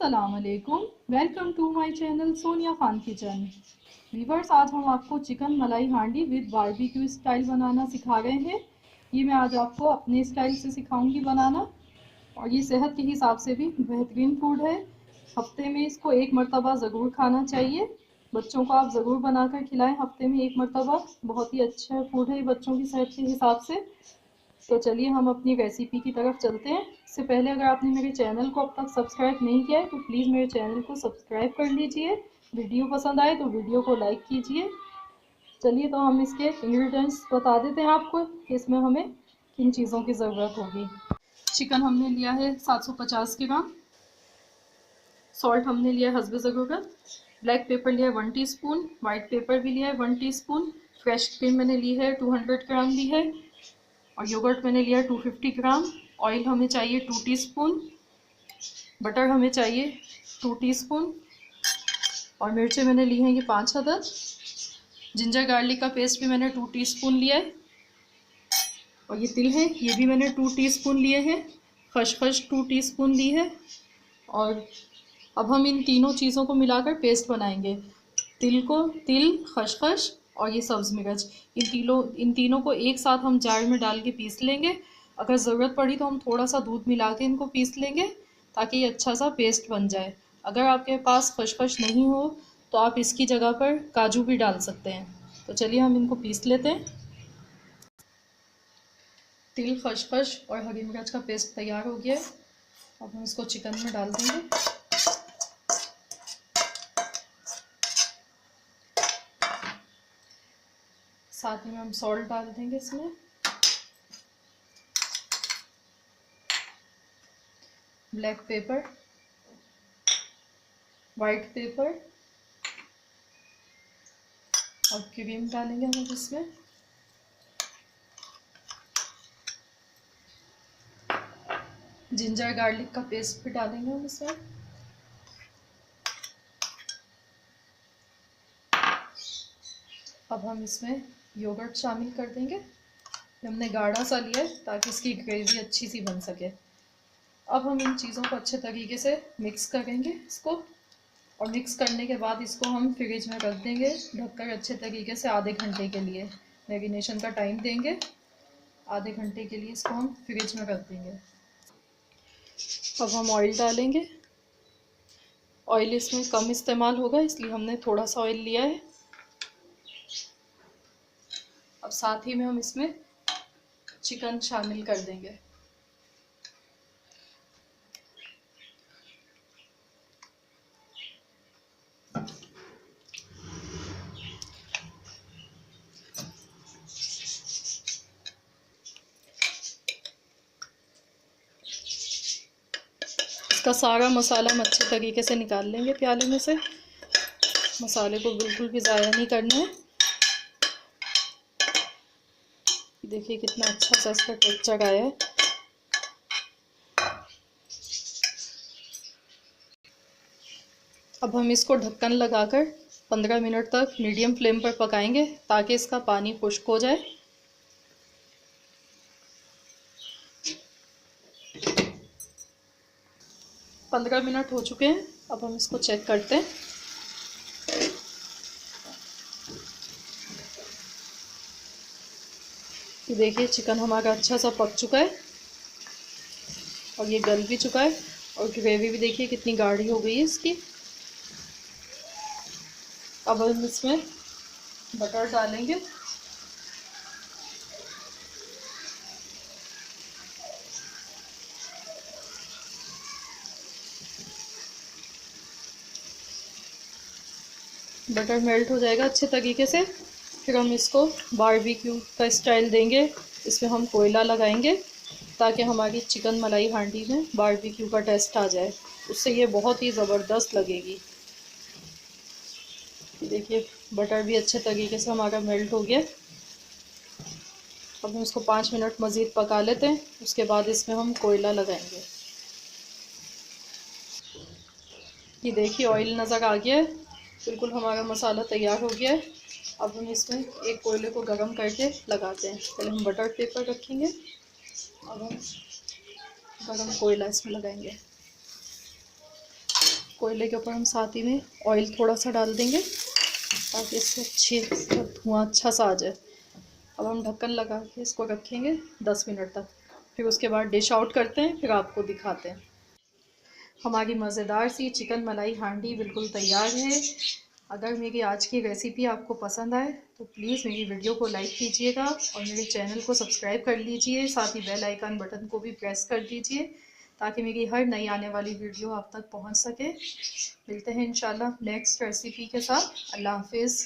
अस्सलामुअलैकुम, welcome to my channel Sonia Khan kitchen. Viewers, आज हम आपको चिकन मलाई हांडी विद बारबेक्यू स्टाइल बनाना सिखा रहे हैं। ये मैं आज आपको अपने स्टाइल से सिखाऊंगी बनाना, और ये सेहत के हिसाब से भी बेहतरीन फूड है। हफ्ते में इसको एक मरतबा ज़रूर खाना चाहिए। बच्चों को आप ज़रूर बनाकर खिलाएं हफ्ते में एक मरतबा। बहुत ही अच्छा फूड है बच्चों की सेहत के हिसाब से। तो चलिए हम अपनी रेसिपी की तरफ चलते हैं। इससे पहले अगर आपने मेरे चैनल को अब तक सब्सक्राइब नहीं किया है तो प्लीज़ मेरे चैनल को सब्सक्राइब कर लीजिए। वीडियो पसंद आए तो वीडियो को लाइक कीजिए। चलिए तो हम इसके इंग्रेडिएंट्स बता देते हैं आपको कि इसमें हमें किन चीज़ों की ज़रूरत होगी। चिकन हमने लिया है 750 ग्राम। सॉल्ट हमने लिया है हस्बे ज़रूरत। ब्लैक पेपर लिया है 1 टीस्पून। वाइट पेपर भी लिया है 1 टीस्पून। फ्रेश क्रीम मैंने ली है 200 ग्राम ली है। और योगर्ट मैंने लिया 250 ग्राम। ऑयल हमें चाहिए 2 टीस्पून। बटर हमें चाहिए 2 टीस्पून। और मिर्चें मैंने ली हैं ये 5 अदद। जिंजर गार्लिक का पेस्ट भी मैंने 2 टीस्पून लिया है। और ये तिल है, ये भी मैंने 2 टीस्पून लिए हैं। खसखस 2 टीस्पून ली है। और अब हम इन तीनों चीज़ों को मिलाकर पेस्ट बनाएंगे। तिल, खसखस और ये सब्ज़ मिर्च, इन तीनों को एक साथ हम जार में डाल के पीस लेंगे। अगर ज़रूरत पड़ी तो हम थोड़ा सा दूध मिला के इनको पीस लेंगे ताकि ये अच्छा सा पेस्ट बन जाए। अगर आपके पास खसखस नहीं हो तो आप इसकी जगह पर काजू भी डाल सकते हैं। तो चलिए हम इनको पीस लेते हैं। तिल, खसखस और हरी मिर्च का पेस्ट तैयार हो गया है। अब हम इसको चिकन में डाल देंगे। साथ में हम सॉल्ट डाल देंगे इसमें। ब्लैक पेपर, वाइट पेपर और क्रीम डालेंगे हम इसमें। जिंजर गार्लिक का पेस्ट भी डालेंगे हम इसमें। अब हम इसमें योगर्ट शामिल कर देंगे। हमने गाढ़ा सा लिया है ताकि इसकी ग्रेवी अच्छी सी बन सके। अब हम इन चीज़ों को अच्छे तरीके से मिक्स करेंगे इसको, और मिक्स करने के बाद इसको हम फ्रिज में रख देंगे ढककर अच्छे तरीके से आधे घंटे के लिए। मैरिनेशन का टाइम देंगे, आधे घंटे के लिए इसको हम फ्रिज में रख देंगे। अब हम ऑयल डालेंगे। ऑयल इसमें कम इस्तेमाल होगा इसलिए हमने थोड़ा सा ऑयल लिया है। अब साथ ही में हम इसमें चिकन शामिल कर देंगे। इसका सारा मसाला हम अच्छे तरीके से निकाल लेंगे प्याले में से। मसाले को बिल्कुल भी ज़ाया नहीं करना है। देखिए कितना अच्छा सा इसका टेक्सचर आया है। अब हम इसको ढक्कन लगाकर 15 मिनट तक मीडियम फ्लेम पर पकाएंगे ताकि इसका पानी खुश्क हो जाए। पंद्रह मिनट हो चुके हैं। अब हम इसको चेक करते हैं। ये देखिए चिकन हमारा अच्छा सा पक चुका है और ये गल भी चुका है। और ग्रेवी भी देखिए कितनी गाढ़ी हो गई है इसकी। अब हम इसमें बटर डालेंगे। बटर मेल्ट हो जाएगा अच्छे तरीके से, फिर हम इसको बारबेक्यू का स्टाइल देंगे। इसमें हम कोयला लगाएंगे ताकि हमारी चिकन मलाई हांडी में बारबेक्यू का टेस्ट आ जाए। उससे ये बहुत ही ज़बरदस्त लगेगी। देखिए बटर भी अच्छे तरीके से हमारा मेल्ट हो गया। अब हम इसको 5 मिनट मज़ीद पका लेते हैं। उसके बाद इसमें हम कोयला लगाएंगे। ये देखिए ऑयल नज़र आ गया है, बिल्कुल हमारा मसाला तैयार हो गया है। अब हम इसमें एक कोयले को गरम करके लगाते हैं। पहले हम बटर पेपर रखेंगे, अब हम गरम कोयला इसमें लगाएंगे। कोयले के ऊपर हम साथ ही में ऑयल थोड़ा सा डाल देंगे ताकि इससे अच्छी धुआं अच्छा सा आ जाए। अब हम ढक्कन लगा के इसको रखेंगे 10 मिनट तक, फिर उसके बाद डिश आउट करते हैं, फिर आपको दिखाते हैं। हमारी मज़ेदार सी चिकन मलाई हांडी बिल्कुल तैयार है। अगर मेरी आज की रेसिपी आपको पसंद आए तो प्लीज़ मेरी वीडियो को लाइक कीजिएगा और मेरे चैनल को सब्सक्राइब कर लीजिए, साथ ही बेल आइकन बटन को भी प्रेस कर दीजिए ताकि मेरी हर नई आने वाली वीडियो आप तक पहुंच सके। मिलते हैं इंशाल्लाह नेक्स्ट रेसिपी के साथ। अल्लाह हाफिज़।